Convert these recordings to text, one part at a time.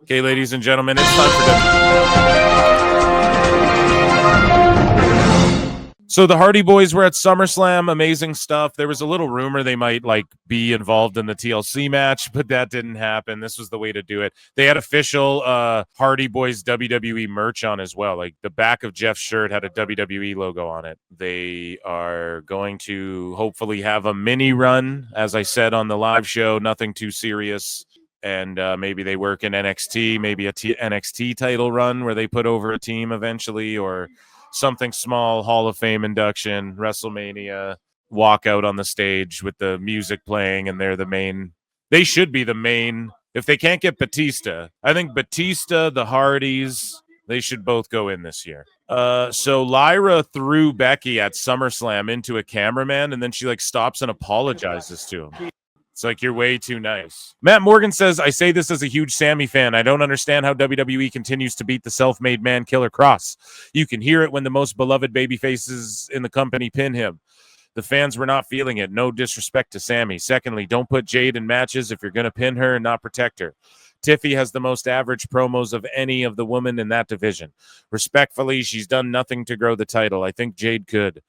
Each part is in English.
Okay, ladies and gentlemen, it's time for So the Hardy Boys were at SummerSlam. Amazing stuff. There was a little rumor they might be involved in the TLC match, but that didn't happen. This was the way to do it. They had official Hardy Boys WWE merch on as well. Like the back of Jeff's shirt had a WWE logo on it. They are going to hopefully have a mini run, as I said on the live show, nothing too serious. And maybe they work in NXT, maybe a NXT title run where they put over a team eventually, or something small, Hall of Fame induction, WrestleMania, walk out on the stage with the music playing, and they're the main. They should be the main. If they can't get Batista, I think Batista, the Hardys, they should both go in this year. So Lyra threw Becky at SummerSlam into a cameraman, and then she stops and apologizes to him. It's like, you're way too nice. Matt Morgan says, I say this as a huge Sammy fan. I don't understand how WWE continues to beat the self-made man Killer Kross. You can hear it when the most beloved babyfaces in the company pin him. The fans were not feeling it. No disrespect to Sammy. Secondly, don't put Jade in matches if you're going to pin her and not protect her. Tiffy has the most average promos of any of the women in that division. Respectfully, she's done nothing to grow the title. I think Jade could.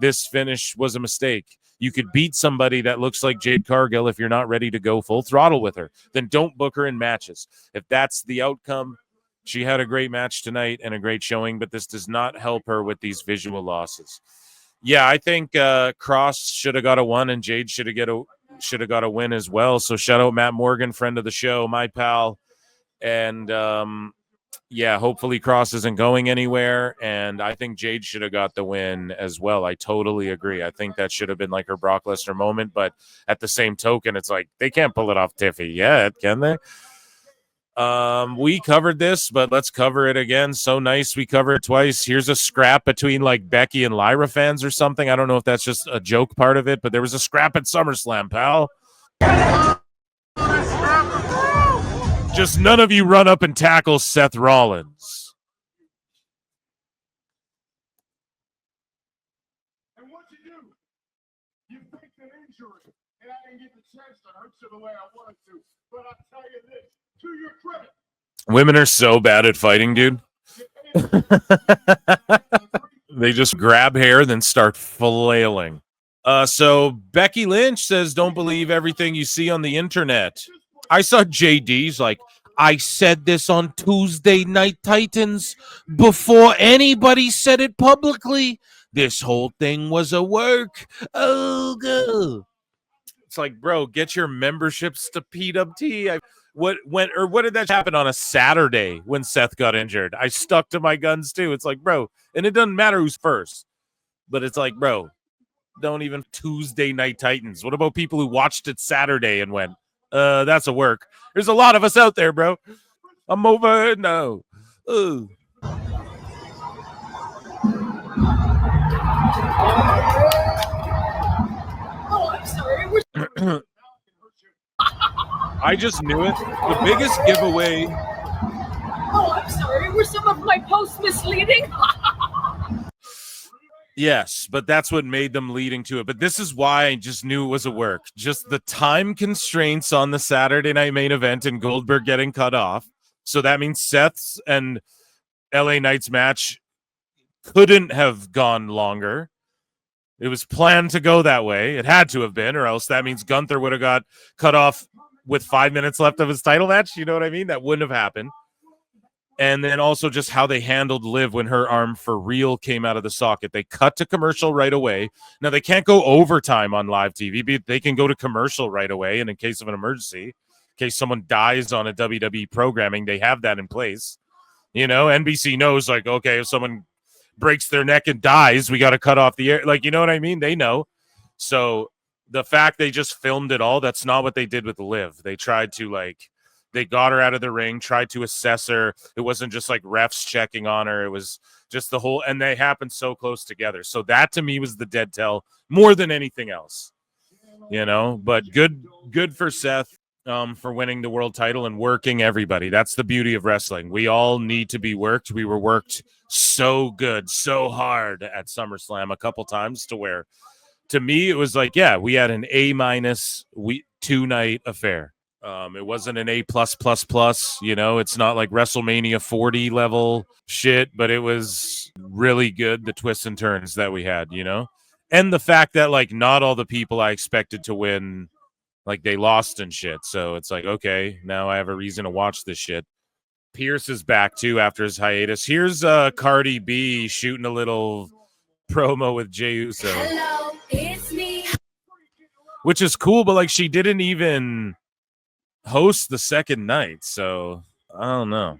This finish was a mistake. You could beat somebody that looks like Jade Cargill if you're not ready to go full throttle with her. Then don't book her in matches. If that's the outcome, she had a great match tonight and a great showing, but this does not help her with these visual losses. Yeah, I think Kross should have got a 1 and Jade should have got a win as well. So shout out Matt Morgan, friend of the show, my pal. And yeah, hopefully Kross isn't going anywhere, and I think Jade should have got the win as well. I totally agree. I think that should have been like her Brock Lesnar moment, but at the same token, it's like they can't pull it off Tiffy yet, can they? We covered this, but let's cover it again. So nice we covered it twice. Here's a scrap between Becky and Lyra fans or something. I don't know if that's just a joke part of it, but there was a scrap at SummerSlam, pal. Just none of you run up and tackle Seth Rollins. And what you do? You faked an injury, and I didn't get the chance to hurt you the way I wanted to. But I'll tell you this, to your credit. Women are so bad at fighting, dude. They just grab hair, then start flailing. So Becky Lynch says, don't believe everything you see on the internet. I saw JD's I said this on Tuesday Night Titans before anybody said it publicly. This whole thing was a work. Oh, God. It's like, bro, get your memberships to PWT. What did that happen on a Saturday when Seth got injured? I stuck to my guns too. It's like, bro, and it doesn't matter who's first, but it's like, bro, don't even Tuesday Night Titans. What about people who watched it Saturday and went, that's a work. There's a lot of us out there, bro. I'm over it now. Ooh. Oh, I'm sorry. I just knew it. The biggest giveaway. Oh, I'm sorry. Were some of my posts misleading? Yes, but that's what made them leading to it. But this is why I just knew it was a work. Just the time constraints on the Saturday night main event and Goldberg getting cut off. So that means Seth's and LA Knight's match couldn't have gone longer. It was planned to go that way. It had to have been, or else that means Gunther would have got cut off with 5 minutes left of his title match. You know what I mean? That wouldn't have happened. And then also just how they handled Liv when her arm for real came out of the socket. They cut to commercial right away. Now, they can't go overtime on live TV, but they can go to commercial right away. And in case of an emergency, in case someone dies on a WWE programming, they have that in place. You know, NBC knows, okay, if someone breaks their neck and dies, we got to cut off the air. You know what I mean? They know. So the fact they just filmed it all, that's not what they did with Liv. They tried to, they got her out of the ring, tried to assess her. It wasn't just refs checking on her. It was just the whole, and they happened so close together. So that to me was the dead tell more than anything else, you know, but good for Seth for winning the world title and working everybody. That's the beauty of wrestling. We all need to be worked. We were worked so good, so hard at SummerSlam a couple times to where, to me, it was we had an A- 2-night affair. It wasn't an A+++, you know, it's not like WrestleMania 40 level shit, but it was really good, the twists and turns that we had, you know? And the fact that, like, not all the people I expected to win, like, they lost and shit. So it's like, okay, now I have a reason to watch this shit. Pierce is back, too, after his hiatus. Here's Cardi B shooting a little promo with Jey Uso. Hello, it's me. Which is cool, but, like, she didn't even host the second night, so I don't know.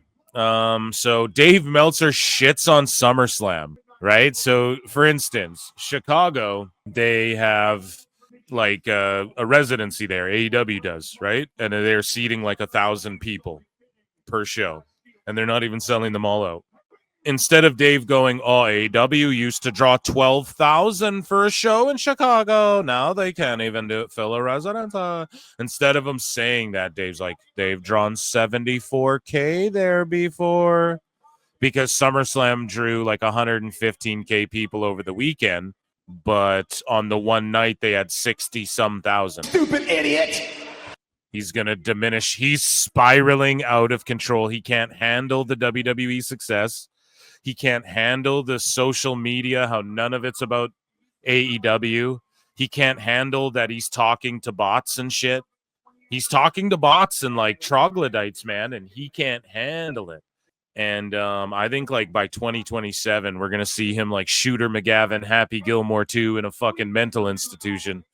So Dave Meltzer shits on SummerSlam, right? So for instance, Chicago, they have like a residency there. AEW does, right? And they're seating like 1,000 people per show, and they're not even selling them all out. Instead of Dave going, oh, AEW used to draw 12,000 for a show in Chicago. Now they can't even do it, fill a residence. Instead of him saying that, Dave's like, they've drawn 74K there before. Because SummerSlam drew like 115K people over the weekend. But on the one night, they had 60-some thousand. Stupid idiot. He's going to diminish. He's spiraling out of control. He can't handle the WWE success. He can't handle the social media, how none of it's about AEW. He can't handle that he's talking to bots and shit. He's talking to bots and like troglodytes, man, and he can't handle it. And I think like by 2027, we're going to see him like Shooter McGavin, Happy Gilmore 2 in a fucking mental institution.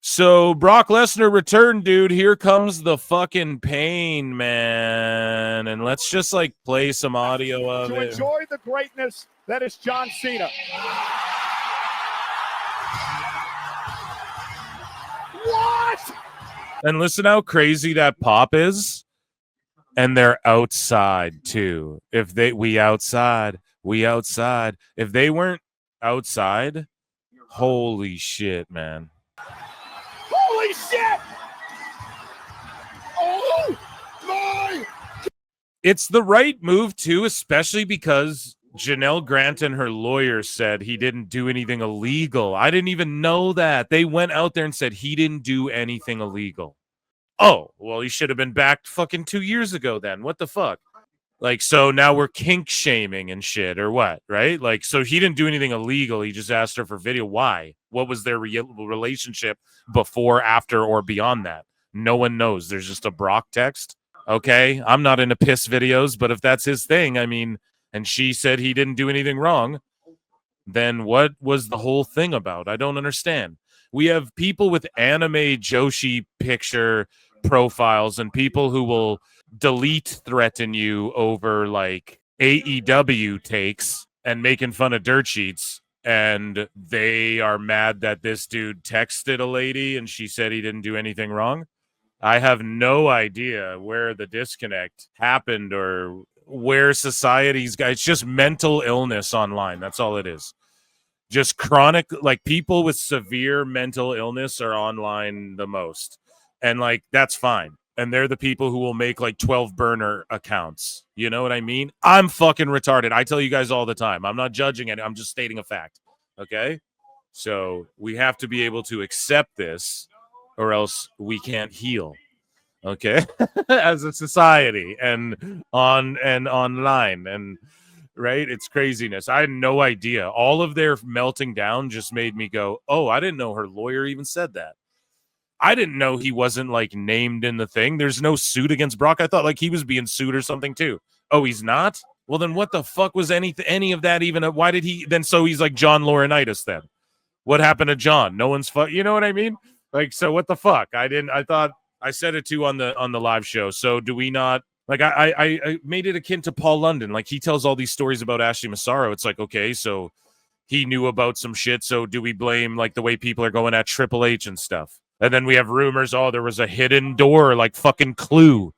So Brock Lesnar returned, dude. Here comes the fucking pain, man. And let's just like play some audio of it. Enjoy the greatness that is John Cena. What? And listen how crazy that pop is. And they're outside too. We outside. If they weren't outside, holy shit, man. Holy shit! Oh my! It's the right move too, especially because Janelle Grant and her lawyer said he didn't do anything illegal. I didn't even know that. They went out there and said he didn't do anything illegal. Oh, well, he should have been back fucking 2 years ago then. What the fuck? Like, so now we're kink shaming and shit or what, right? Like, so he didn't do anything illegal. He just asked her for video. Why? What was their relationship before, after, or beyond that? No one knows. There's just a Brock text. Okay, I'm not into piss videos, but if that's his thing, I mean, and she said he didn't do anything wrong, then what was the whole thing about? I don't understand. We have people with anime Joshi picture profiles and people who will delete threaten you over like AEW takes and making fun of dirt sheets, and they are mad that this dude texted a lady and she said he didn't do anything wrong. I have no idea where the disconnect happened or where society's got. It's just mental illness online. That's all it is. Just chronic, like people with severe mental illness are online the most. And like, that's fine. And they're the people who will make like 12 burner accounts. You know what I mean? I'm fucking retarded. I tell you guys all the time. I'm not judging it. I'm just stating a fact. Okay? So we have to be able to accept this or else we can't heal. Okay? As a society and online and right? It's craziness. I had no idea. All of their melting down just made me go, oh, I didn't know her lawyer even said that. I didn't know he wasn't like named in the thing. There's no suit against Brock. I thought like he was being sued or something too. Oh, he's not? Well, then what the fuck was any of that even? Why did he then? So he's like John Laurinaitis then. What happened to John? No one's you know what I mean? Like, so what the fuck? I thought I said it too on the live show. So do we not? Like I made it akin to Paul London. Like he tells all these stories about Ashley Massaro. It's like, okay, so he knew about some shit. So do we blame like the way people are going at Triple H and stuff? And then we have rumors, oh, there was a hidden door, like fucking Clue.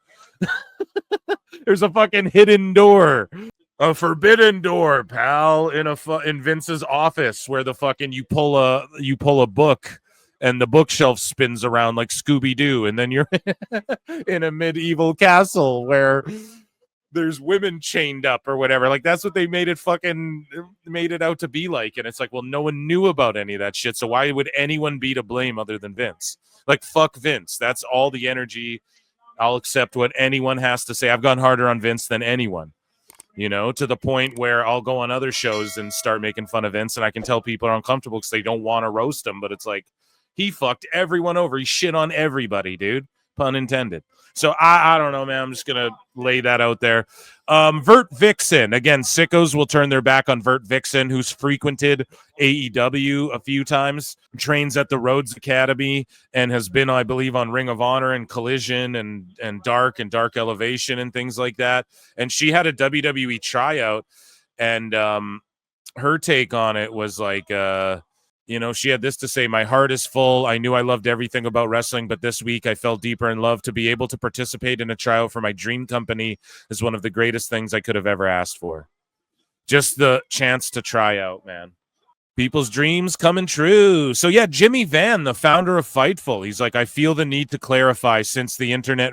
There's a fucking hidden door. A forbidden door, pal, in Vince's office where the fucking you pull a book and the bookshelf spins around like Scooby-Doo, and then you're in a medieval castle where there's women chained up or whatever. Like that's what they made it out to be like. And it's like, well, no one knew about any of that shit. So why would anyone be to blame other than Vince? Like, fuck Vince. That's all the energy I'll accept what anyone has to say. I've gone harder on Vince than anyone, you know, to the point where I'll go on other shows and start making fun of Vince, and I can tell people are uncomfortable because they don't want to roast him, but it's like, he fucked everyone over. He shit on everybody, dude. Pun intended. So I don't know, man. I'm just going to lay that out there. Vert Vixen. Again, sickos will turn their back on Vert Vixen, who's frequented AEW a few times, trains at the Rhodes Academy, and has been, I believe, on Ring of Honor and Collision and Dark Elevation and things like that. And she had a WWE tryout, and her take on it was like, you know, she had this to say: my heart is full. I knew I loved everything about wrestling, but this week I fell deeper in love. To be able to participate in a tryout for my dream company is one of the greatest things I could have ever asked for. Just the chance to try out, man. People's dreams coming true. So yeah, Jimmy Van, the founder of Fightful, he's like, I feel the need to clarify, since the internet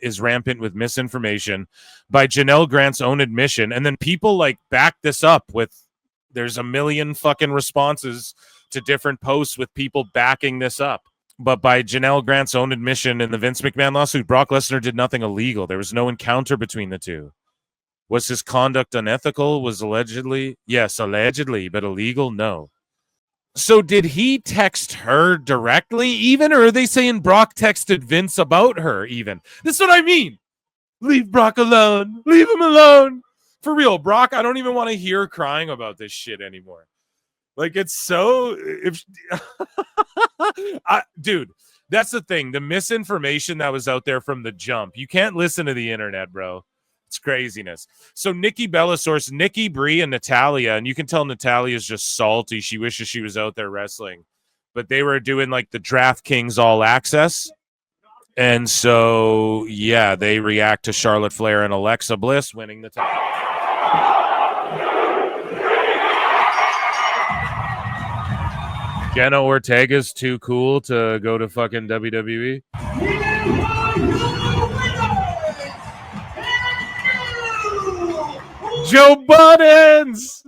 is rampant with misinformation, by Janel Grant's own admission. And then people like back this up with, there's a million fucking responses to different posts with people backing this up. But by Janel Grant's own admission in the Vince McMahon lawsuit, Brock Lesnar did nothing illegal. There was no encounter between the two. Was his conduct unethical? Was allegedly? Yes, allegedly, but illegal? No. So did he text her directly even, or are they saying Brock texted Vince about her even? This is what I mean. Leave Brock alone. Leave him alone. For real, Brock, I don't even want to hear crying about this shit anymore. Like, it's so... dude, that's the thing. The misinformation that was out there from the jump. You can't listen to the internet, bro. It's craziness. So Nikki Bellasource, Nikki, Brie, and Natalia, and you can tell Natalia's just salty. She wishes she was out there wrestling. But they were doing, like, the DraftKings All Access. And so, yeah, they react to Charlotte Flair and Alexa Bliss winning the title. Jenna Ortega's too cool to go to fucking WWE. Joe Buttons,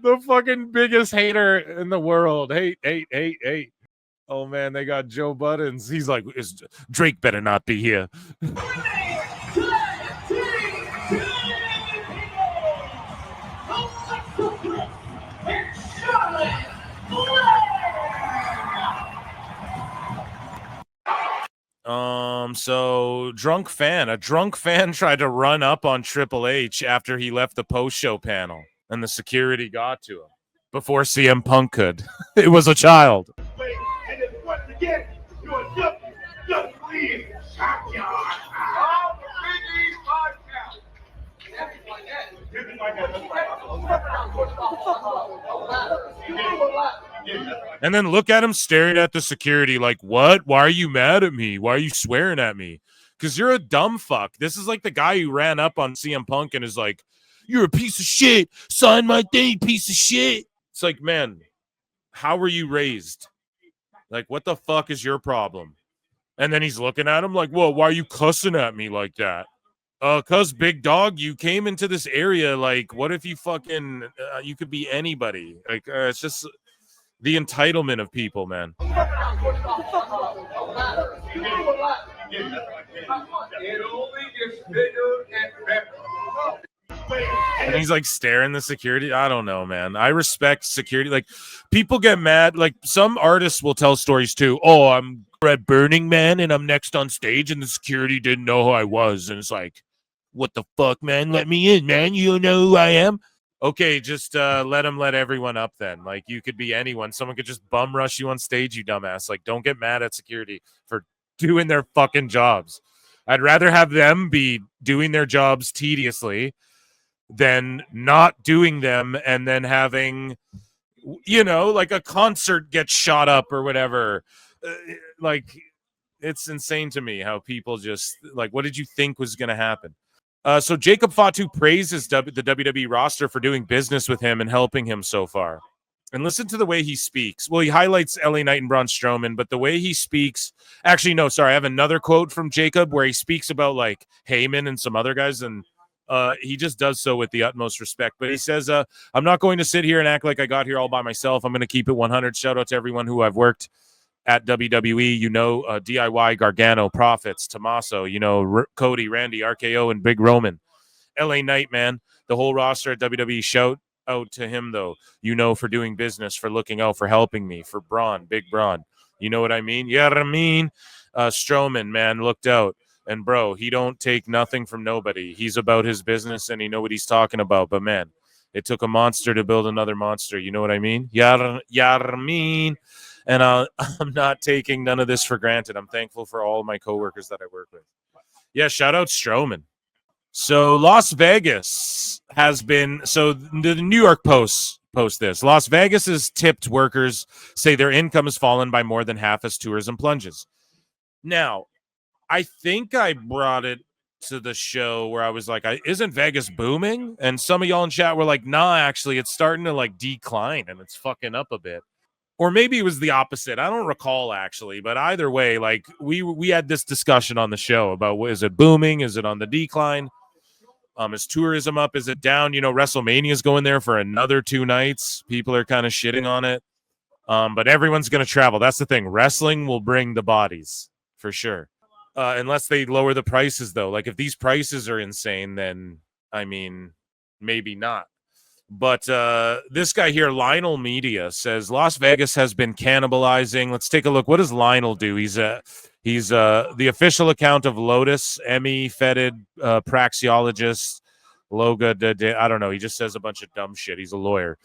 the fucking biggest hater in the world. Hate. Oh man, they got Joe Buttons. He's like, Drake better not be here. So a drunk fan tried to run up on Triple H after he left the post-show panel, and the security got to him before CM Punk could. It was a child. And then once again, you're WWE champion. And then look at him staring at the security like, what? Why are you mad at me? Why are you swearing at me? Because you're a dumb fuck. This is like the guy who ran up on CM Punk and is like, you're a piece of shit. Sign my thing, piece of shit. It's like, man, how were you raised? Like, what the fuck is your problem? And then he's looking at him like, whoa, why are you cussing at me like that? Cuz big dog, you came into this area. Like, what if you fucking, you could be anybody. Like, it's just the entitlement of people, man. It only gets bigger and better. And he's like staring the security. I don't know, man. I respect security. Like, people get mad. Like, some artists will tell stories too. Oh, I'm at Burning Man and I'm next on stage and the security didn't know who I was. And it's like, what the fuck, man? Let me in, man. You know who I am? Okay, just let everyone up then. Like, you could be anyone. Someone could just bum rush you on stage, you dumbass. Like, don't get mad at security for doing their fucking jobs. I'd rather have them be doing their jobs tediously than not doing them and then having, you know, like a concert get shot up or whatever. Like, it's insane to me how people just, like, what did you think was going to happen? So Jacob Fatu praises the WWE roster for doing business with him and helping him so far. And listen to the way he speaks. Well, he highlights LA Knight and Braun Strowman, but the way he speaks... Actually, no, sorry. I have another quote from Jacob where he speaks about, like, Heyman and some other guys, and he just does so with the utmost respect. But he says, I'm not going to sit here and act like I got here all by myself. I'm going to keep it 100. Shout out to everyone who I've worked at WWE, DIY, Gargano, Profits, Tommaso, Cody, Randy, RKO, and Big Roman. LA Knight, man, the whole roster at WWE. Shout out to him, though, for doing business, for looking out, for helping me, for Bron, Big Bron. You know what I mean? Yeah, what I mean? Strowman, man, looked out. And, bro, he don't take nothing from nobody. He's about his business, and he know what he's talking about. But, man, it took a monster to build another monster. You know what I mean? Yeah, I mean? And I'm not taking none of this for granted. I'm thankful for all my coworkers that I work with. Yeah, shout out Strowman. So Las Vegas has been, so the New York Post this. Las Vegas's tipped workers say their income has fallen by more than half as tourism plunges. Now, I think I brought it to the show where I was like, isn't Vegas booming? And some of y'all in chat were like, nah, actually, it's starting to like decline and it's fucking up a bit. Or maybe it was the opposite. I don't recall, actually. But either way, like we had this discussion on the show about, is it booming? Is it on the decline? Is tourism up? Is it down? WrestleMania is going there for another 2 nights. People are kind of shitting on it. But everyone's going to travel. That's the thing. Wrestling will bring the bodies for sure. Unless they lower the prices, though. Like, if these prices are insane, then, I mean, maybe not. But this guy here, Lionel Media, says Las Vegas has been cannibalizing. Let's take a look. What does Lionel do? He's the official account of Lotus, Emmy-feted praxeologist, Logan. I don't know. He just says a bunch of dumb shit. He's a lawyer.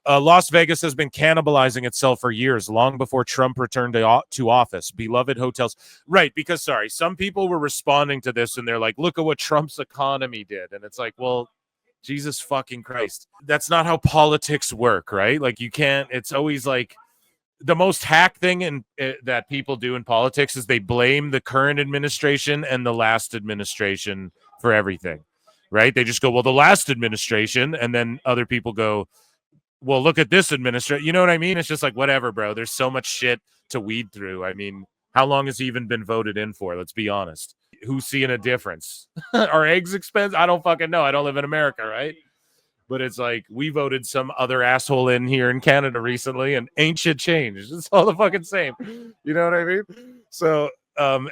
Las Vegas has been cannibalizing itself for years, long before Trump returned to office. Beloved hotels. Right, because, some people were responding to this, and they're like, look at what Trump's economy did. And it's like, well, Jesus fucking Christ. That's not how politics work, right? Like, you can't, it's always like, the most hack thing that people do in politics is they blame the current administration and the last administration for everything, right? They just go, well, the last administration, and then other people go, well, look at this administration. You know what I mean? It's just like, whatever, bro. There's so much shit to weed through. I mean, how long has he even been voted in for? Let's be honest. Who's seeing a difference? Are eggs expensive? I don't fucking know. I don't live in America, right? But it's like, we voted some other asshole in here in Canada recently, and ain't shit changed. It's all the fucking same. You know what I mean? So,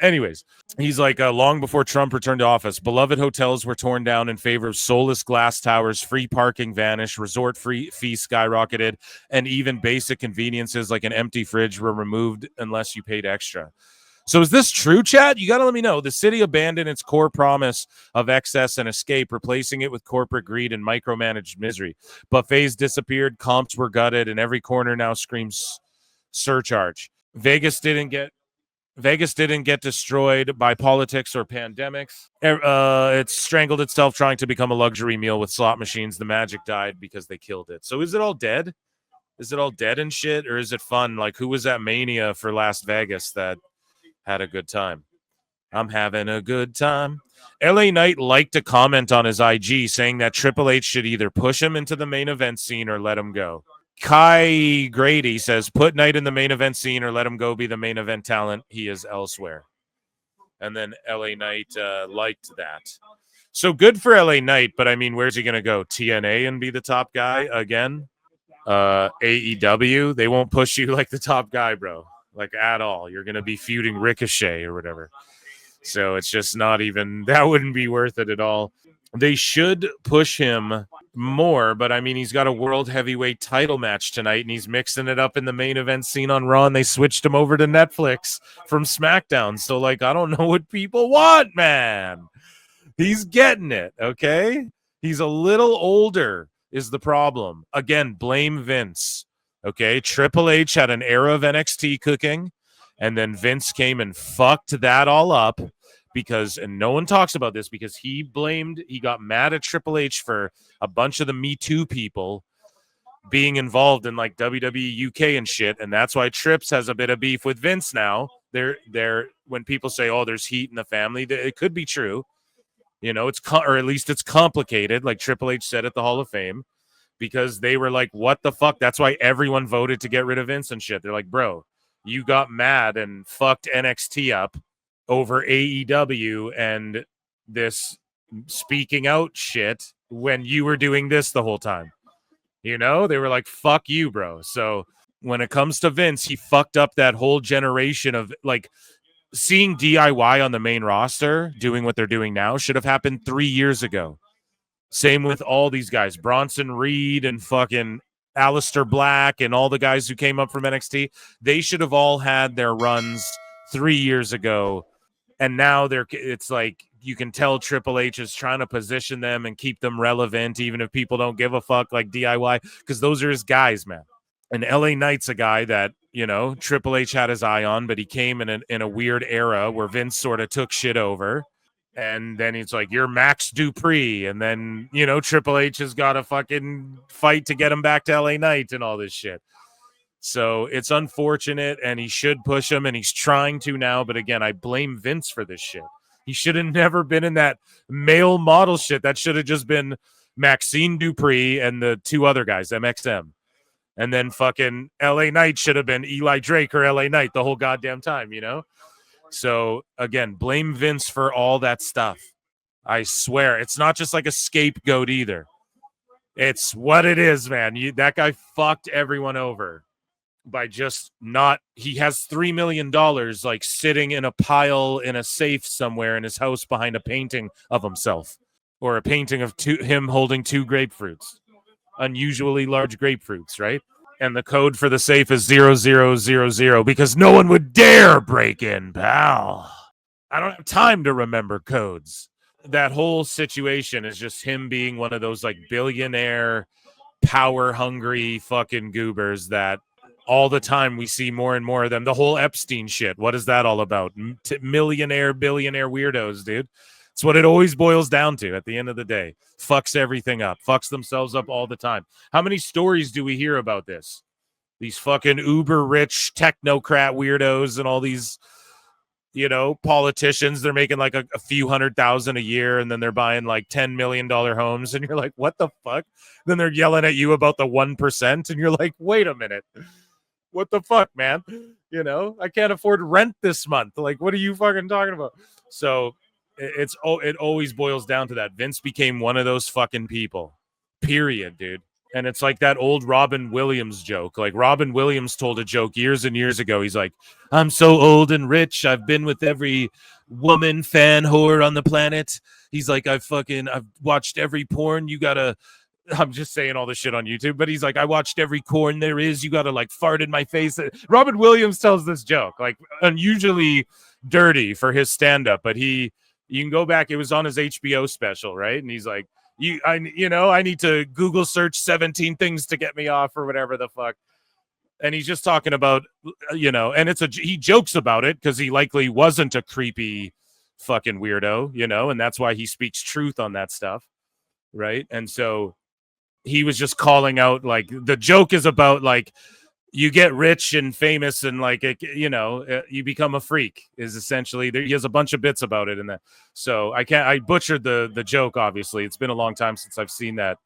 anyways, he's like, long before Trump returned to office, beloved hotels were torn down in favor of soulless glass towers, free parking vanished, resort fee skyrocketed, and even basic conveniences like an empty fridge were removed unless you paid extra. So is this true, chat? You got to let me know. The city abandoned its core promise of excess and escape, replacing it with corporate greed and micromanaged misery. Buffets disappeared, comps were gutted, and every corner now screams surcharge. Vegas didn't get destroyed by politics or pandemics. It strangled itself trying to become a luxury meal with slot machines. The magic died because they killed it. So is it all dead? Is it all dead and shit? Or is it fun? Like, who was at Mania for Las Vegas that had a good time? I'm having a good time. LA Knight liked to comment on his IG saying that Triple H should either push him into the main event scene or let him go. Kai Grady says, put Knight in the main event scene or let him go be the main event talent he is elsewhere. And then LA Knight liked that. So good for LA Knight, but I mean, where's he going to go? TNA and be the top guy again? AEW? They won't push you like the top guy, bro. Like, at all. You're going to be feuding Ricochet or whatever. So it's just not even, that wouldn't be worth it at all. They should push him more, but I mean, he's got a world heavyweight title match tonight, and he's mixing it up in the main event scene on Raw, and they switched him over to Netflix from SmackDown. So, like, I don't know what people want, man. He's getting it, okay? He's a little older is the problem. Again, blame Vince, okay? Triple H had an era of NXT cooking, and then Vince came and fucked that all up. Because, and no one talks about this, because he got mad at Triple H for a bunch of the Me Too people being involved in like WWE UK and shit. And that's why Trips has a bit of beef with Vince now. They're when people say, oh, there's heat in the family, it could be true. You know, or at least it's complicated, like Triple H said at the Hall of Fame, because they were like, what the fuck? That's why everyone voted to get rid of Vince and shit. They're like, bro, you got mad and fucked NXT up over AEW and this speaking out shit when you were doing this the whole time. You know, they were like, fuck you, bro. So when it comes to Vince, he fucked up that whole generation of like seeing DIY on the main roster doing what they're doing now should have happened 3 years ago. Same with all these guys, Bronson Reed and fucking Aleister Black and all the guys who came up from NXT. They should have all had their runs 3 years ago. And now it's like you can tell Triple H is trying to position them and keep them relevant, even if people don't give a fuck like DIY, because those are his guys, man. And LA Knight's a guy that, you know, Triple H had his eye on, but he came in a weird era where Vince sort of took shit over. And then he's like, you're Max Dupree. And then, you know, Triple H has got to fucking fight to get him back to LA Knight and all this shit. So it's unfortunate, and he should push him, and he's trying to now. But again, I blame Vince for this shit. He should have never been in that male model shit. That should have just been Maxine Dupree and the two other guys, MXM. And then fucking LA Knight should have been Eli Drake or LA Knight the whole goddamn time, you know? So again, blame Vince for all that stuff. I swear, it's not just like a scapegoat either. It's what it is, man. That guy fucked everyone over by just not. He has $3 million like sitting in a pile in a safe somewhere in his house behind a painting of himself, or a painting of him holding 2 grapefruits, unusually large grapefruits, right? And the code for the safe is 0000 because no one would dare break in, pal. I don't have time to remember codes. That whole situation is just him being one of those like billionaire, power hungry fucking goobers that all the time we see more and more of them. The whole Epstein shit. What is that all about? Millionaire, billionaire weirdos, dude. It's what it always boils down to at the end of the day. Fucks everything up. Fucks themselves up all the time. How many stories do we hear about this? These fucking uber rich technocrat weirdos and all these, you know, politicians. They're making like a few $100,000 a year, and then they're buying like $10 million homes, and you're like, what the fuck? Then they're yelling at you about the 1%, and you're like, wait a minute. What the fuck, man? You know, I can't afford rent this month. Like, what are you fucking talking about? So it always boils down to that. Vince became one of those fucking people, period, dude. And it's like that old Robin Williams joke. Like Robin Williams told a joke years and years ago. He's like, I'm so old and rich. I've been with every woman fan whore on the planet. He's like, I've watched every porn. I'm just saying all this shit on YouTube, but he's like, I watched every corn there is. You got to like fart in my face. Robin Williams tells this joke, like unusually dirty for his stand-up, but you can go back. It was on his HBO special, right? And he's like, I need to Google search 17 things to get me off or whatever the fuck. And he's just talking about, you know, and he jokes about it because he likely wasn't a creepy fucking weirdo, you know, and that's why he speaks truth on that stuff, right? And so he was just calling out, like, the joke is about, like, you get rich and famous and, like, you become a freak is essentially, he has a bunch of bits about it in that. So I butchered the joke, obviously. It's been a long time since I've seen that.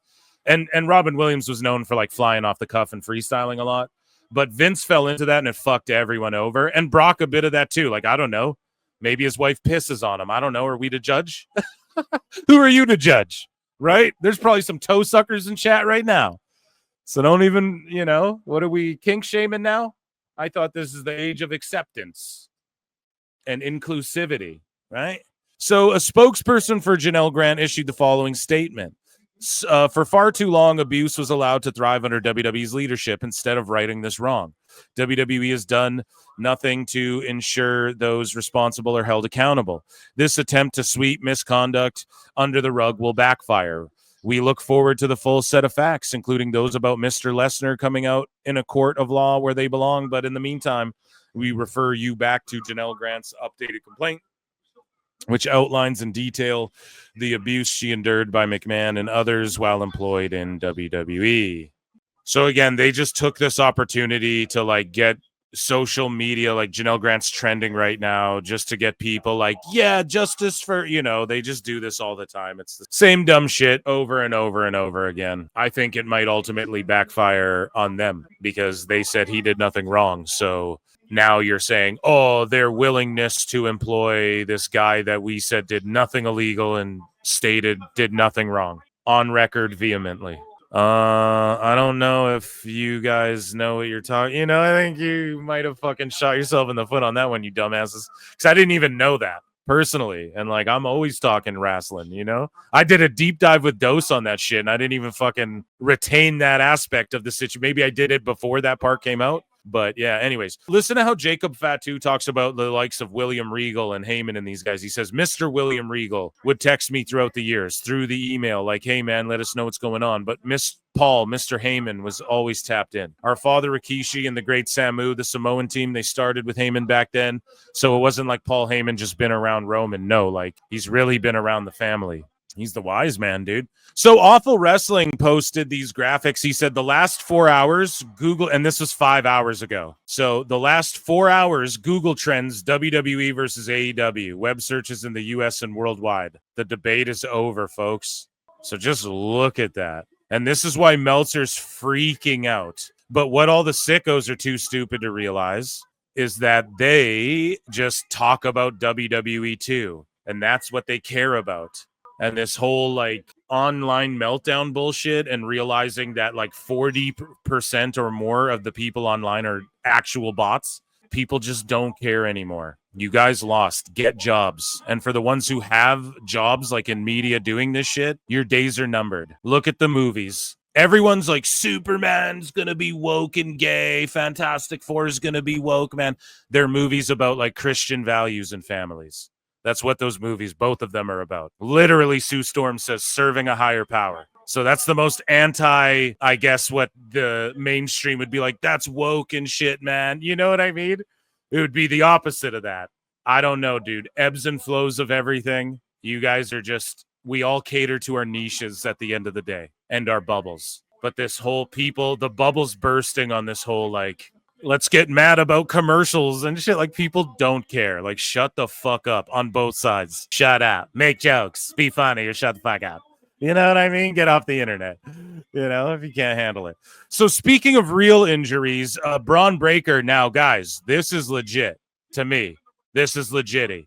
And Robin Williams was known for, like, flying off the cuff and freestyling a lot. But Vince fell into that and it fucked everyone over. And Brock a bit of that too. Like, I don't know. Maybe his wife pisses on him. I don't know. Are we to judge? Who are you to judge? Right? There's probably some toe suckers in chat right now. So don't even, you know, what are we kink shaming now? I thought this is the age of acceptance and inclusivity, right? So a spokesperson for Janel Grant issued the following statement. For far too long, abuse was allowed to thrive under WWE's leadership instead of righting this wrong. WWE has done nothing to ensure those responsible are held accountable. This attempt to sweep misconduct under the rug will backfire. We look forward to the full set of facts, including those about Mr. Lesnar coming out in a court of law where they belong. But in the meantime, we refer you back to Janel Grant's updated complaint, which outlines in detail the abuse she endured by McMahon and others while employed in WWE. So again, they just took this opportunity to like get social media, like Janel Grant's trending right now, just to get people like, yeah, justice for, you know, they just do this all the time. It's the same dumb shit over and over and over again. I think it might ultimately backfire on them because they said he did nothing wrong. So now you're saying, oh, their willingness to employ this guy that we said did nothing illegal and stated did nothing wrong on record vehemently. I don't know if you guys know what you're talking. You know, I think you might have fucking shot yourself in the foot on that one, you dumbasses. Because I didn't even know that personally. And like, I'm always talking wrestling, you know? I did a deep dive with Dose on that shit, and I didn't even fucking retain that aspect of the situation. Maybe I did it before that part came out. But yeah, anyways, listen to how Jacob Fatu talks about the likes of William Regal and Heyman and these guys. He says, Mr. William Regal would text me throughout the years through the email, like, hey, man, let us know what's going on. But Mr. Heyman was always tapped in. Our father, Rikishi, and the great Samu, the Samoan team, they started with Heyman back then. So it wasn't like Paul Heyman just been around Roman. No, like, he's really been around the family. He's the wise man, dude. So Awful Wrestling posted these graphics. He said the last 4 hours, Google, and this was 5 hours ago. So the last 4 hours, Google Trends, WWE versus AEW, web searches in the US and worldwide. The debate is over, folks. So just look at that. And this is why Meltzer's freaking out. But what all the sickos are too stupid to realize is that they just talk about WWE too. And that's what they care about. And this whole like online meltdown bullshit, and realizing that like 40% or more of the people online are actual bots. People just don't care anymore. You guys lost. Get jobs. And for the ones who have jobs like in media doing this shit, your days are numbered. Look at the movies. Everyone's like, Superman's gonna be woke and gay. Fantastic Four is gonna be woke, man. They're movies about like Christian values and families. That's what those movies, both of them, are about. Literally, Sue Storm says serving a higher power. So that's the most anti, I guess, what the mainstream would be like. That's woke and shit, man. You know what I mean? It would be the opposite of that. I don't know, dude. Ebbs and flows of everything. You guys are just, we all cater to our niches at the end of the day and our bubbles. But this whole the bubbles bursting on this whole like, let's get mad about commercials and shit. Like, people don't care. Like, shut the fuck up on both sides. Shut up. Make jokes. Be funny or shut the fuck up. You know what I mean? Get off the internet, you know, if you can't handle it. So speaking of real injuries, Braun Breaker now, guys, this is legit to me. This is legit.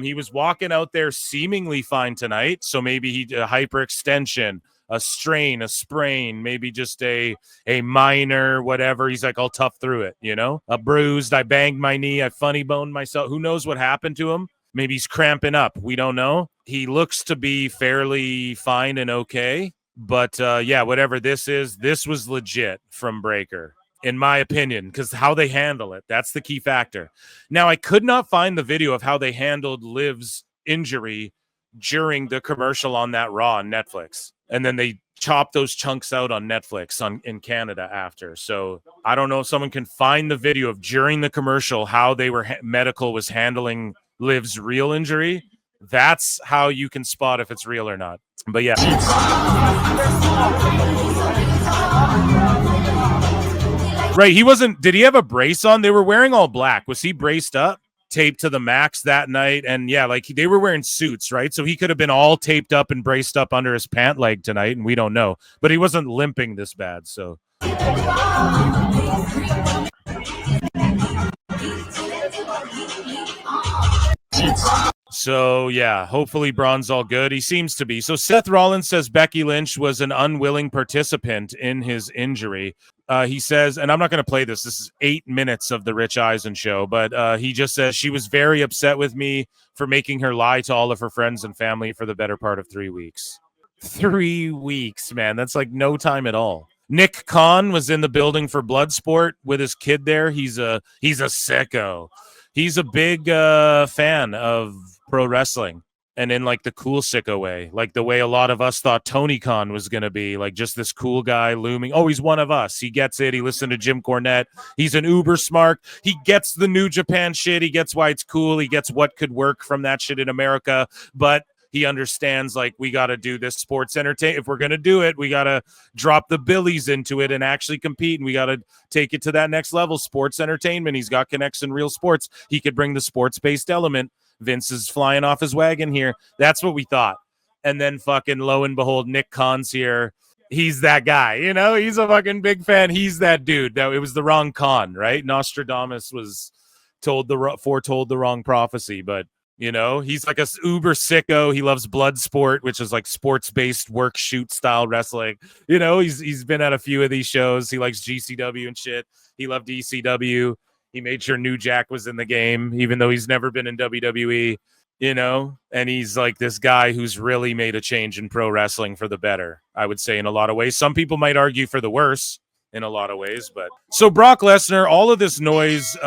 He was walking out there seemingly fine tonight. So maybe he did a hyperextension, a strain, a sprain, maybe just a minor whatever. He's like, I'll tough through it, you know? A bruised, I banged my knee, I funny boned myself. Who knows what happened to him? Maybe he's cramping up. We don't know. He looks to be fairly fine and okay. But yeah, whatever this is, this was legit from Breaker, in my opinion, because how they handle it, that's the key factor. Now, I could not find the video of how they handled Liv's injury during the commercial on that Raw on Netflix. And then they chopped those chunks out on Netflix in Canada after. So I don't know if someone can find the video of during the commercial how they were medical was handling Liv's real injury. That's how you can spot if it's real or not. But yeah. Right, he wasn't, did he have a brace on? They were wearing all black. Was he braced up? Taped to the max that night? And yeah, like they were wearing suits, right? So he could have been all taped up and braced up under his pant leg tonight, and we don't know. But he wasn't limping this bad, so. So yeah, hopefully Braun's all good. He seems to be. So Seth Rollins says Becky Lynch was an unwilling participant in his injury. He says, and I'm not going to play this. This is 8 minutes of the Rich Eisen show, but he just says she was very upset with me for making her lie to all of her friends and family for the better part of 3 weeks. 3 weeks, man. That's like no time at all. Nick Khan was in the building for Bloodsport with his kid there. He's a sicko. He's a big fan of pro wrestling, and in like the cool sicko way, like the way a lot of us thought Tony Khan was going to be, like just this cool guy looming. Oh, he's one of us. He gets it. He listened to Jim Cornette. He's an uber smart. He gets the New Japan shit. He gets why it's cool. He gets what could work from that shit in America, but he understands like we got to do this sports entertainment. If we're going to do it, we got to drop the billies into it and actually compete. And we got to take it to that next level. Sports entertainment. He's got connects in real sports. He could bring the sports-based element. Vince is flying off his wagon here. That's what we thought. And then fucking lo and behold, Nick Khan's here. He's that guy, you know, he's a fucking big fan. He's that dude. Now, it was the wrong Khan, right? Nostradamus was foretold the wrong prophecy, but You know, he's like a uber sicko. He loves Bloodsport, which is like sports-based work shoot style wrestling. You know, he's been at a few of these shows. He likes GCW and shit. He loved ECW. He made sure New Jack was in the game, even though he's never been in WWE, you know, and he's like this guy who's really made a change in pro wrestling for the better, I would say, in a lot of ways. Some people might argue for the worse in a lot of ways, but so Brock Lesnar, all of this noise,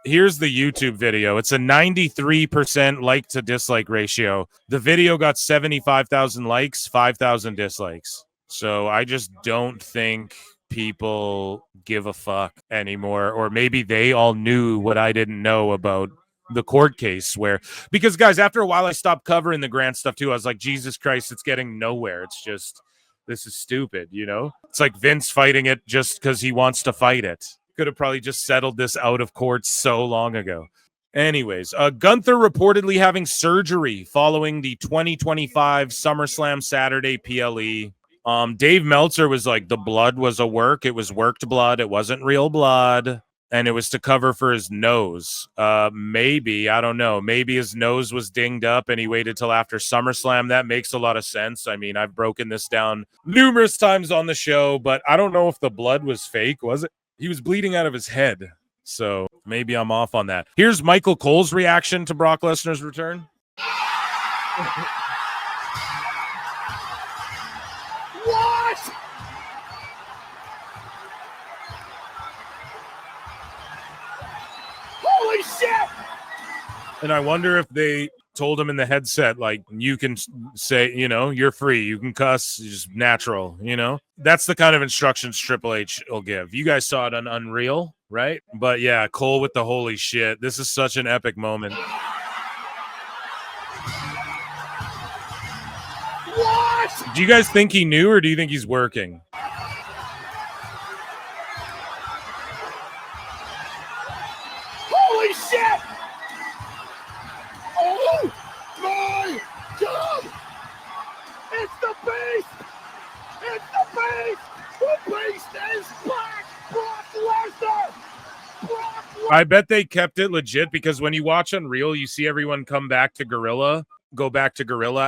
here's the YouTube video. It's a 93% like to dislike ratio. The video got 75,000 likes, 5,000 dislikes. So I just don't think people give a fuck anymore, or maybe they all knew what I didn't know about the court case, where, because guys, after a while I stopped covering the Grant stuff too. I was like, Jesus Christ, it's getting nowhere. It's just, this is stupid, you know? It's like Vince fighting it just because he wants to fight it. Could have probably just settled this out of court so long ago. Anyways, Gunther reportedly having surgery following the 2025 SummerSlam Saturday PLE. Dave Meltzer was like, the blood was a work. It was worked blood. It wasn't real blood. And it was to cover for his nose. Maybe, I don't know. Maybe his nose was dinged up and he waited till after SummerSlam. That makes a lot of sense. I mean, I've broken this down numerous times on the show, but I don't know if the blood was fake, was it? He was bleeding out of his head. So maybe I'm off on that. Here's Michael Cole's reaction to Brock Lesnar's return. What? Holy shit! And I wonder if they told him in the headset, like, you can say, you know, you're free. You can cuss, it's just natural, you know? That's the kind of instructions Triple H will give. You guys saw it on Unreal, right? But yeah, Cole with the holy shit. This is such an epic moment. What? Do you guys think he knew, or do you think he's working? Holy shit! Oh my God! It's the beast! It's the beast! The beast is back! Brock Lesnar! Brock Lesnar! I bet they kept it legit, because when you watch Unreal, you see everyone go back to Gorilla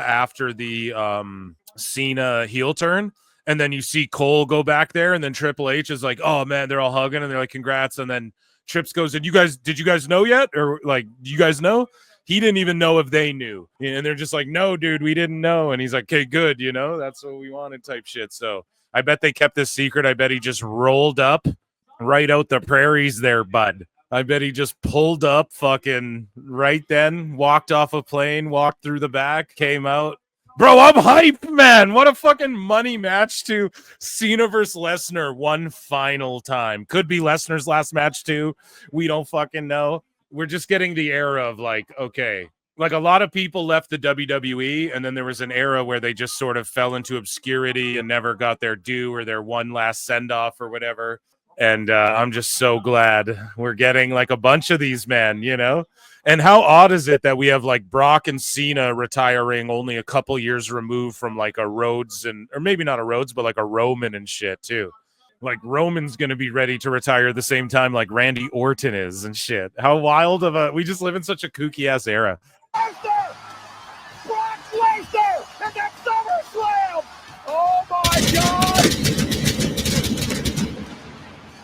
after the Cena heel turn. And then you see Cole go back there, and then Triple H is like, oh man, they're all hugging and they're like, congrats. And then Trips goes, did you guys know yet? Or like, do you guys know? He didn't even know if they knew. And they're just like, no, dude, we didn't know. And he's like, okay, good. You know, that's what we wanted type shit. So I bet they kept this secret. I bet he just rolled up right out the prairies there, bud. I bet he just pulled up fucking right then, walked off a plane, walked through the back, came out. Bro, I'm hyped, man. What a fucking money match to Cena versus Lesnar one final time. Could be Lesnar's last match too. We don't fucking know. We're just getting the era of like, okay, like a lot of people left the WWE, and then there was an era where they just sort of fell into obscurity and never got their due or their one last send-off or whatever. And I'm just so glad we're getting like a bunch of these, man, you know? And how odd is it that we have like Brock and Cena retiring only a couple years removed from like a Rhodes or maybe not a Rhodes, but like a Roman and shit too. Like Roman's going to be ready to retire the same time like Randy Orton is and shit. How wild we just live in such a kooky ass era. Lesnar! Brock Lesnar! And that SummerSlam! Oh my God!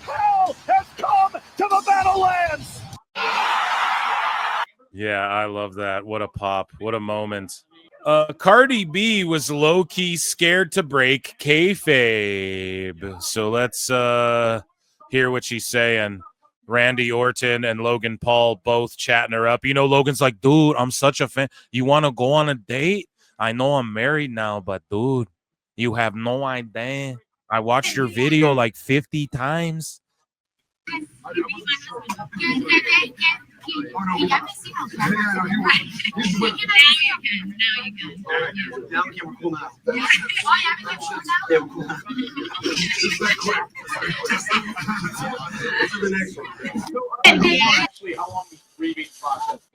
Hell has come to the Meadowlands! Yeah, I love that. What a pop. What a moment. Cardi B was low-key scared to break kayfabe. So let's hear what she's saying. Randy Orton and Logan Paul both chatting her up. You know, Logan's like, dude, I'm such a fan. You want to go on a date? I know I'm married now, but dude, you have no idea. I watched your video like 50 times.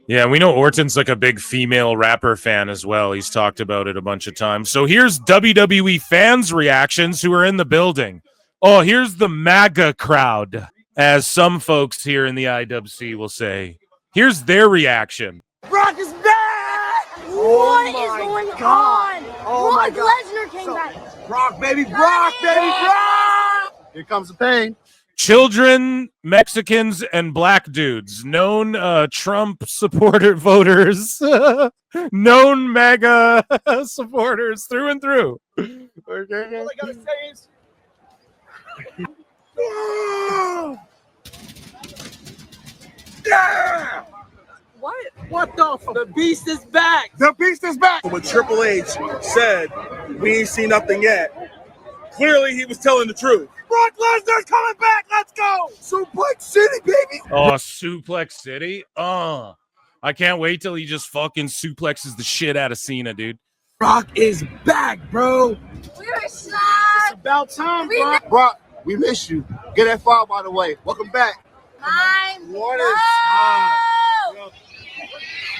Yeah, we know Orton's like a big female rapper fan as well. He's talked about it a bunch of times. So here's WWE fans' reactions who are in the building. Oh, here's the MAGA crowd, as some folks here in the IWC will say. Here's their reaction. Brock is back! What is going on? Oh my Brock God. Lesnar came back. Brock, baby, Brock, baby, Brock! Here comes the pain. Children, Mexicans, and black dudes, known Trump supporter voters, known MAGA supporters through and through. Okay. All I gotta say is... Yeah! What the beast is back! The beast is back! When Triple H said, we ain't seen nothing yet, clearly he was telling the truth. Brock Lesnar's coming back! Let's go! Suplex City, baby! Oh, Suplex City? Oh, I can't wait till he just fucking suplexes the shit out of Cena, dude. Brock is back, bro! We're sad. It's about time, bro! Brock, we miss you. Get that file, by the way. Welcome back. What is time?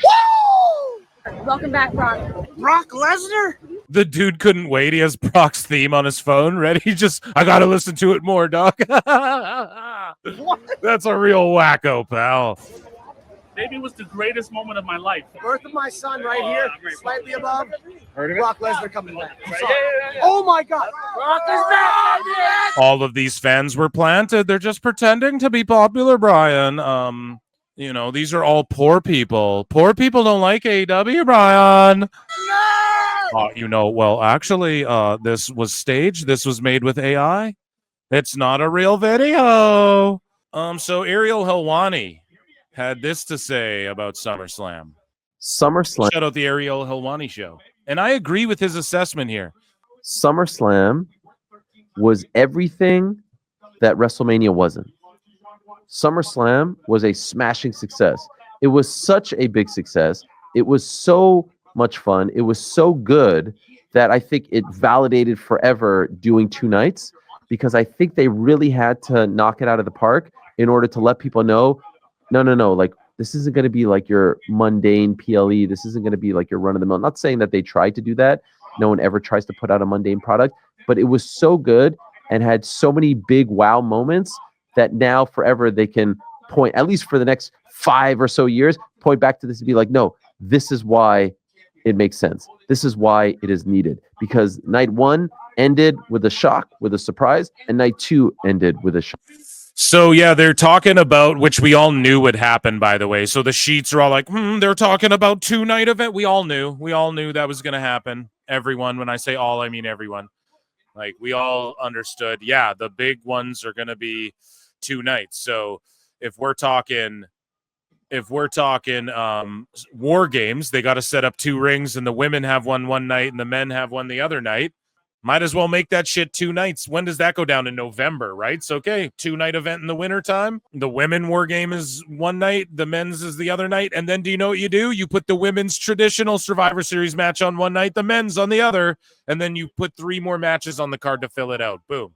Woo! Welcome back, Brock. Brock Lesnar? The dude couldn't wait. He has Brock's theme on his phone ready. He just, I gotta listen to it more, dog. That's a real wacko, pal. Maybe it was the greatest moment of my life. Birth of my son right here, slightly above. Heard of it? Brock Lesnar coming back. Oh my God! Brock is back! All of these fans were planted. They're just pretending to be popular, Brian. You know, these are all poor people. Poor people don't like AEW, Brian. You know, well, actually, this was staged. This was made with AI. It's not a real video. So Ariel Helwani had this to say about SummerSlam. Shout out the Ariel Helwani show. And I agree with his assessment here. SummerSlam was everything that WrestleMania wasn't. SummerSlam was a smashing success. It was such a big success. It was so much fun. It was so good that I think it validated forever doing 2 nights, because I think they really had to knock it out of the park in order to let people know, no, like, this isn't going to be like your mundane PLE. This isn't going to be like your run-of-the-mill. I'm not saying that they tried to do that. No one ever tries to put out a mundane product, but it was so good and had so many big wow moments that now forever they can point, at least for the next 5 or so years, point back to this and be like, no, this is why it makes sense. This is why it is needed, because night 1 ended with a shock, with a surprise, and night 2 ended with a shock. So, yeah, they're talking about, which we all knew would happen, by the way. So the sheets are all like, they're talking about 2-night event. We all knew that was going to happen. Everyone, when I say all, I mean everyone. Like, we all understood, yeah, the big ones are going to be 2 nights. So if we're talking war games, they got to set up 2 rings, and the women have one night and the men have one the other night. Might as well make that shit 2 nights. When does that go down? In November, right? So, okay, 2-night event in the wintertime. The women war game is one night. The men's is the other night. And then do you know what you do? You put the women's traditional Survivor Series match on one night, the men's on the other, and then you put 3 more matches on the card to fill it out. Boom.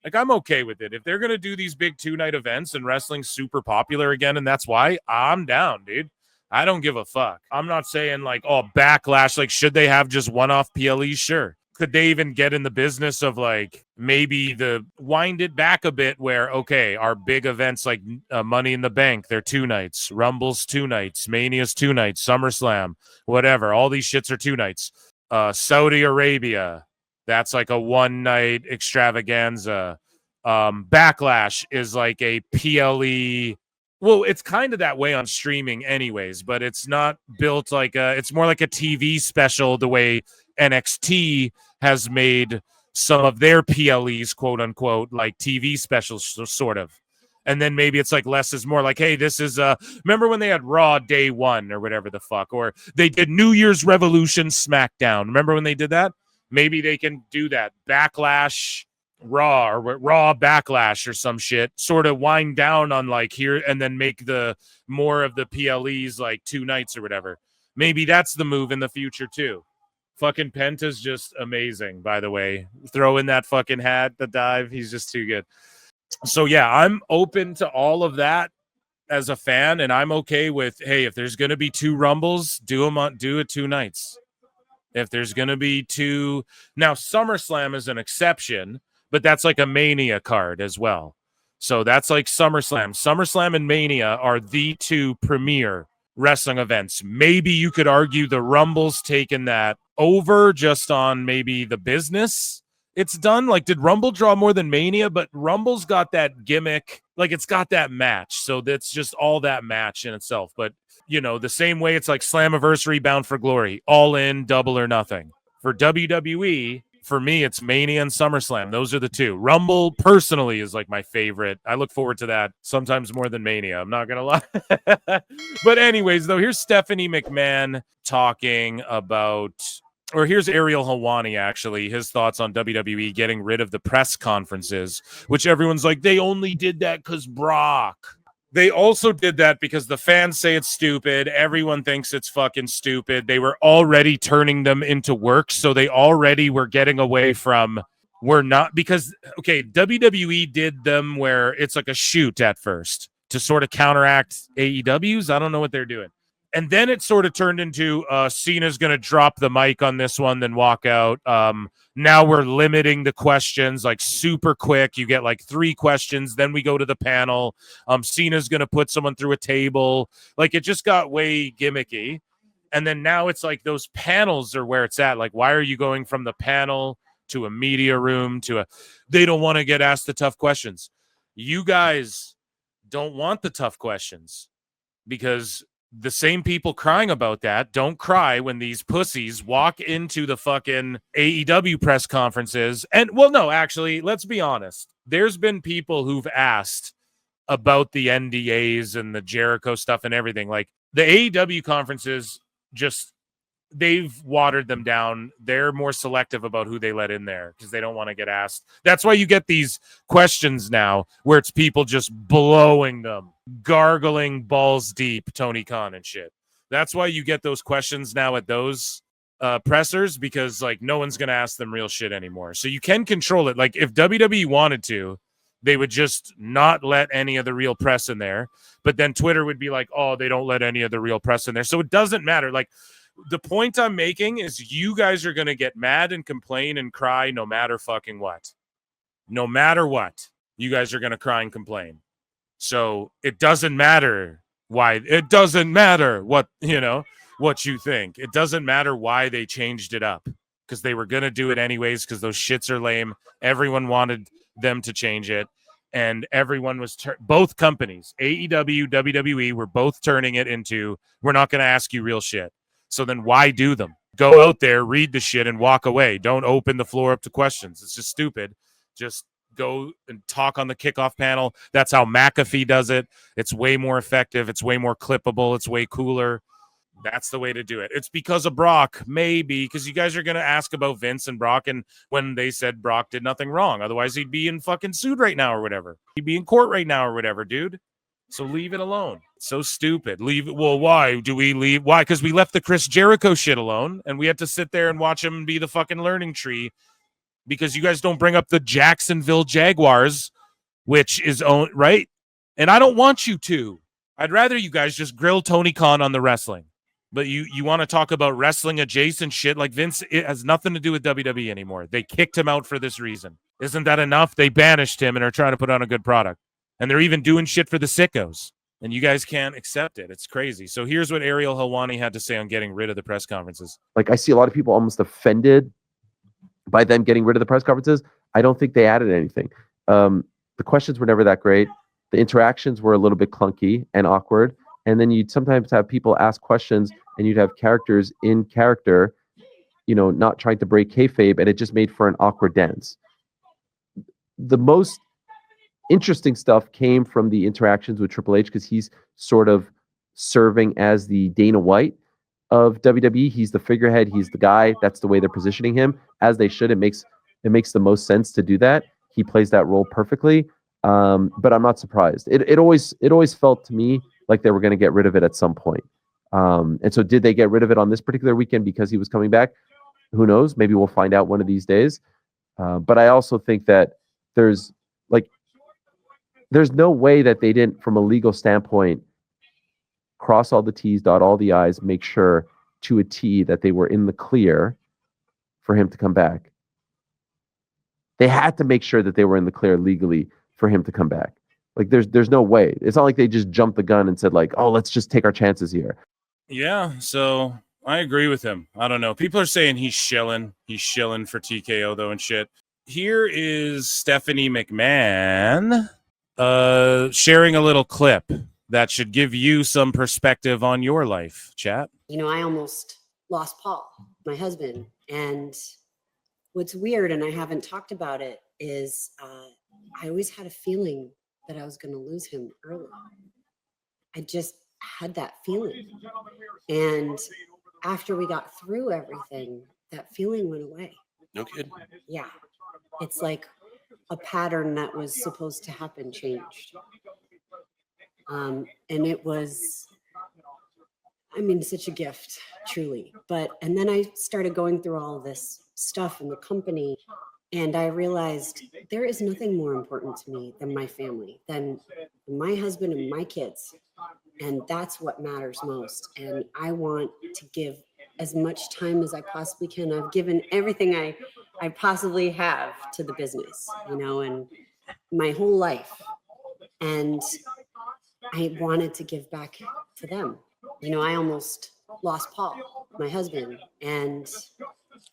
Like, I'm okay with it. If they're going to do these big 2-night events and wrestling's super popular again, and that's why, I'm down, dude. I don't give a fuck. I'm not saying, like, oh, Backlash. Like, should they have just one-off PLEs? Sure. Could they even get in the business of, like, maybe wind it back a bit where, okay, our big events like Money in the Bank, they're 2 nights. Rumble's 2 nights. Mania's 2 nights. SummerSlam, whatever. All these shits are 2 nights. Saudi Arabia, that's like a 1-night extravaganza. Backlash is like a PLE. Well, it's kind of that way on streaming anyways, but it's not built like it's more like a TV special the way NXT has made some of their PLEs, quote unquote, like TV specials, sort of. And then maybe it's like less is more, like, hey, this is remember when they had Raw Day 1 or whatever the fuck, or they did New Year's Revolution SmackDown. Remember when they did that? Maybe they can do that. Backlash Raw, or Raw Backlash or some shit, sort of wind down on like here and then make the more of the PLEs like 2 nights or whatever. Maybe that's the move in the future too. Fucking Penta's just amazing, by the way. Throw in that fucking hat, the dive. He's just too good. So, yeah, I'm open to all of that as a fan, and I'm okay with, hey, if there's going to be 2 Rumbles, do it 2 nights. If there's going to be 2... Now, SummerSlam is an exception, but that's like a Mania card as well. So that's like SummerSlam. SummerSlam and Mania are the 2 premier wrestling events. Maybe you could argue the Rumble's taken that over just on maybe the business it's done. Like, did Rumble draw more than Mania? But Rumble's got that gimmick. Like, it's got that match. So that's just all that match in itself. But, you know, the same way it's like Slammiversary, Bound for Glory, All In, Double or Nothing. For WWE, for me, it's Mania and SummerSlam. Those are the two. Rumble, personally, is like my favorite. I look forward to that sometimes more than Mania. I'm not going to lie. But anyways, though, here's Stephanie McMahon talking about... Or here's Ariel Helwani, actually, his thoughts on WWE getting rid of the press conferences, which everyone's like, they only did that because Brock. They also did that because the fans say it's stupid. Everyone thinks it's fucking stupid. They were already turning them into work, so they already were getting away from, we're not, because, okay, WWE did them where it's like a shoot at first to sort of counteract AEW's. I don't know what they're doing. And then it sort of turned into Cena's going to drop the mic on this one, then walk out. Now we're limiting the questions like super quick. You get like 3 questions. Then we go to the panel. Cena's going to put someone through a table. Like, it just got way gimmicky. And then now it's like those panels are where it's at. Like, why are you going from the panel to a media room to a, they don't want to get asked the tough questions. You guys don't want the tough questions because the same people crying about that don't cry when these pussies walk into the fucking AEW press conferences. And, well, no, actually, let's be honest. There's been people who've asked about the NDAs and the Jericho stuff and everything. Like, the AEW conferences, just, they've watered them down. They're more selective about who they let in there because they don't want to get asked. That's why you get these questions now where it's people just blowing them, gargling balls deep, Tony Khan and shit. That's why you get those questions now at those pressers, because like no one's going to ask them real shit anymore. So you can control it. Like, if WWE wanted to, they would just not let any of the real press in there. But then Twitter would be like, oh, they don't let any of the real press in there. So it doesn't matter. Like, the point I'm making is you guys are going to get mad and complain and cry no matter fucking what. No matter what, you guys are going to cry and complain. So it doesn't matter why. It doesn't matter what, you know, what you think. It doesn't matter why they changed it up, because they were going to do it anyways because those shits are lame. Everyone wanted them to change it. And everyone was, both companies, AEW, WWE, were both turning it into, we're not going to ask you real shit. So then why do them? Go out there, read the shit, and walk away. Don't open the floor up to questions. It's just stupid. Just go and talk on the kickoff panel. That's how McAfee does it. It's way more effective. It's way more clippable. It's way cooler. That's the way to do it. It's because of Brock, maybe, because you guys are going to ask about Vince and Brock, and when they said Brock did nothing wrong. Otherwise, he'd be in fucking suit right now or whatever. He'd be in court right now or whatever, dude. So leave it alone. So stupid. Leave it. Well, why do we leave? Why? Because we left the Chris Jericho shit alone, and we had to sit there and watch him be the fucking learning tree because you guys don't bring up the Jacksonville Jaguars, which is own right. And I don't want you to. I'd rather you guys just grill Tony Khan on the wrestling. But you want to talk about wrestling adjacent shit like Vince? It has nothing to do with WWE anymore. They kicked him out for this reason. Isn't that enough? They banished him and are trying to put on a good product. And they're even doing shit for the sickos. And you guys can't accept it. It's crazy. So here's what Ariel Helwani had to say on getting rid of the press conferences. Like, I see a lot of people almost offended by them getting rid of the press conferences. I don't think they added anything. The questions were never that great. The interactions were a little bit clunky and awkward. And then you'd sometimes have people ask questions and you'd have characters in character, you know, not trying to break kayfabe, and it just made for an awkward dance. The most interesting stuff came from the interactions with Triple H, because he's sort of serving as the Dana White of WWE. He's the figurehead. He's the guy. That's the way they're positioning him, as they should. It makes the most sense to do that. He plays that role perfectly. But I'm not surprised. It always felt to me like they were going to get rid of it at some point. And so did they get rid of it on this particular weekend because he was coming back? Who knows? Maybe we'll find out one of these days. But I also think that there's no way that they didn't, from a legal standpoint, cross all the T's, dot all the I's, make sure to a T that they were in the clear for him to come back. They had to make sure that they were in the clear legally for him to come back. Like, there's no way. It's not like they just jumped the gun and said, like, oh, let's just take our chances here. Yeah, so I agree with him. I don't know. People are saying he's shilling. He's shilling for TKO, though, and shit. Here is Stephanie McMahon sharing a little clip that should give you some perspective on your life, chat. You know, I almost lost Paul, my husband. And what's weird, and I haven't talked about it, is I always had a feeling that I was going to lose him early. I just had that feeling. And after we got through everything, that feeling went away. No kidding. Yeah. It's like a pattern that was supposed to happen changed. And it was, I mean, such a gift, truly. And then I started going through all this stuff in the company, and I realized there is nothing more important to me than my family, than my husband and my kids. And that's what matters most. And I want to give as much time as I possibly can. I've given everything I possibly have to the business, you know, and my whole life. And I wanted to give back to them. You know, I almost lost Paul, my husband, and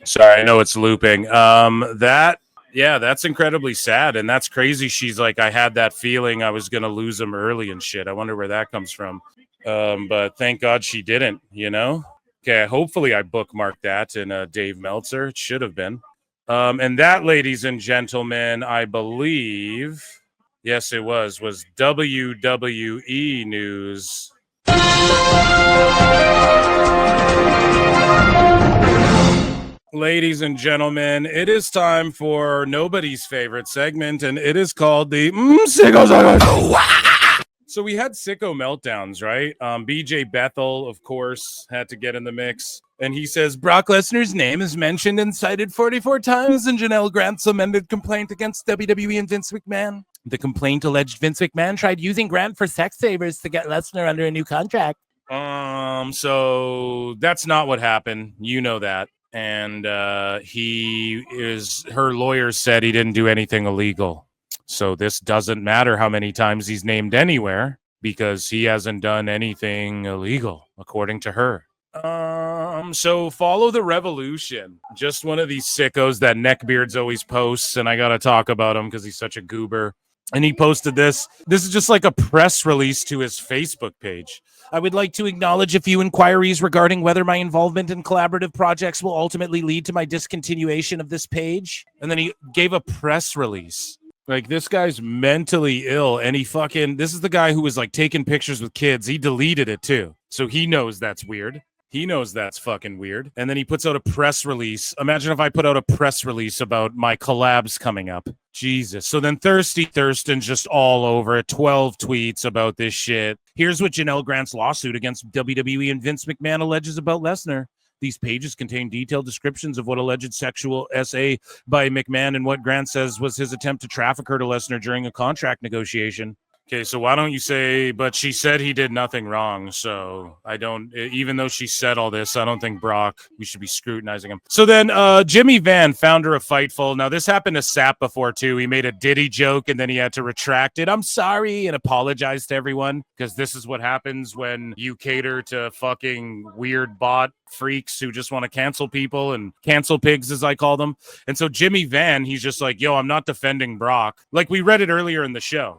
sorry, I know it's looping. That's incredibly sad, and that's crazy. She's like, I had that feeling I was gonna lose him early and shit. I wonder where that comes from. But thank God she didn't, you know? Okay, hopefully I bookmarked that in Dave Meltzer. It should have been. And that, ladies and gentlemen, I believe, yes, it was WWE news. Ladies and gentlemen, it is time for nobody's favorite segment, and it is called the Sicko Segment. So we had Sicko Meltdowns, right? BJ Bethel, of course, had to get in the mix. And he says, Brock Lesnar's name is mentioned and cited 44 times in Janel Grant's amended complaint against WWE and Vince McMahon. The complaint alleged Vince McMahon tried using Grant for sex favors to get Lesnar under a new contract. So that's not what happened. You know that. And her lawyer said he didn't do anything illegal. So this doesn't matter how many times he's named anywhere because he hasn't done anything illegal, according to her. So follow the revolution. Just one of these sickos that Neckbeards always posts, and I got to talk about him because he's such a goober. And he posted this. This is just like a press release to his Facebook page. I would like to acknowledge a few inquiries regarding whether my involvement in collaborative projects will ultimately lead to my discontinuation of this page. And then he gave a press release. Like, this guy's mentally ill, and this is the guy who was like taking pictures with kids. He deleted it too. So he knows that's weird. He knows that's fucking weird. And then he puts out a press release. Imagine if I put out a press release about my collabs coming up. Jesus. So then Thirsty Thurston's just all over it. 12 tweets about this shit. Here's what Janel Grant's lawsuit against WWE and Vince McMahon alleges about Lesnar. These pages contain detailed descriptions of what alleged sexual SA by McMahon and what Grant says was his attempt to traffic her to Lesnar during a contract negotiation. Okay, so why don't you say, but she said he did nothing wrong, so I don't, even though she said all this, I don't think Brock, we should be scrutinizing him. So then Jimmy Van, founder of Fightful, now this happened to Sap before too. He made a Diddy joke and then he had to retract it. I'm sorry and apologize to everyone because this is what happens when you cater to fucking weird bot freaks who just want to cancel people and cancel pigs, as I call them. And so Jimmy Van, he's just like, yo, I'm not defending Brock. Like we read it earlier in the show.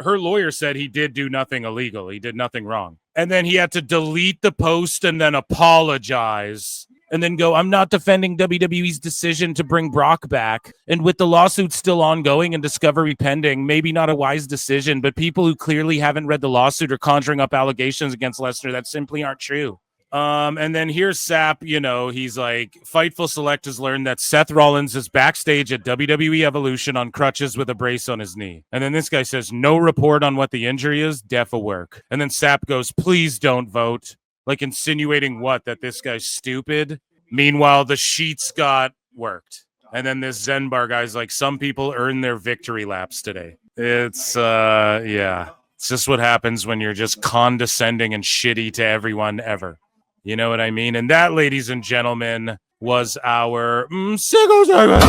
Her lawyer said he did do nothing illegal. He did nothing wrong. And then he had to delete the post and then apologize and then go, I'm not defending WWE's decision to bring Brock back. And with the lawsuit still ongoing and discovery pending, maybe not a wise decision, but people who clearly haven't read the lawsuit are conjuring up allegations against Lesnar that simply aren't true. And then here's Sap, you know, he's like, Fightful Select has learned that Seth Rollins is backstage at WWE Evolution on crutches with a brace on his knee. And then this guy says, no report on what the injury is, defa work. And then Sap goes, please don't vote. Like insinuating what? That this guy's stupid? Meanwhile, the sheets got worked. And then this Zen Bar guy's like, some people earn their victory laps today. It's, yeah. It's just what happens when you're just condescending and shitty to everyone ever. You know what I mean? And that, ladies and gentlemen, was our Sicko Segment.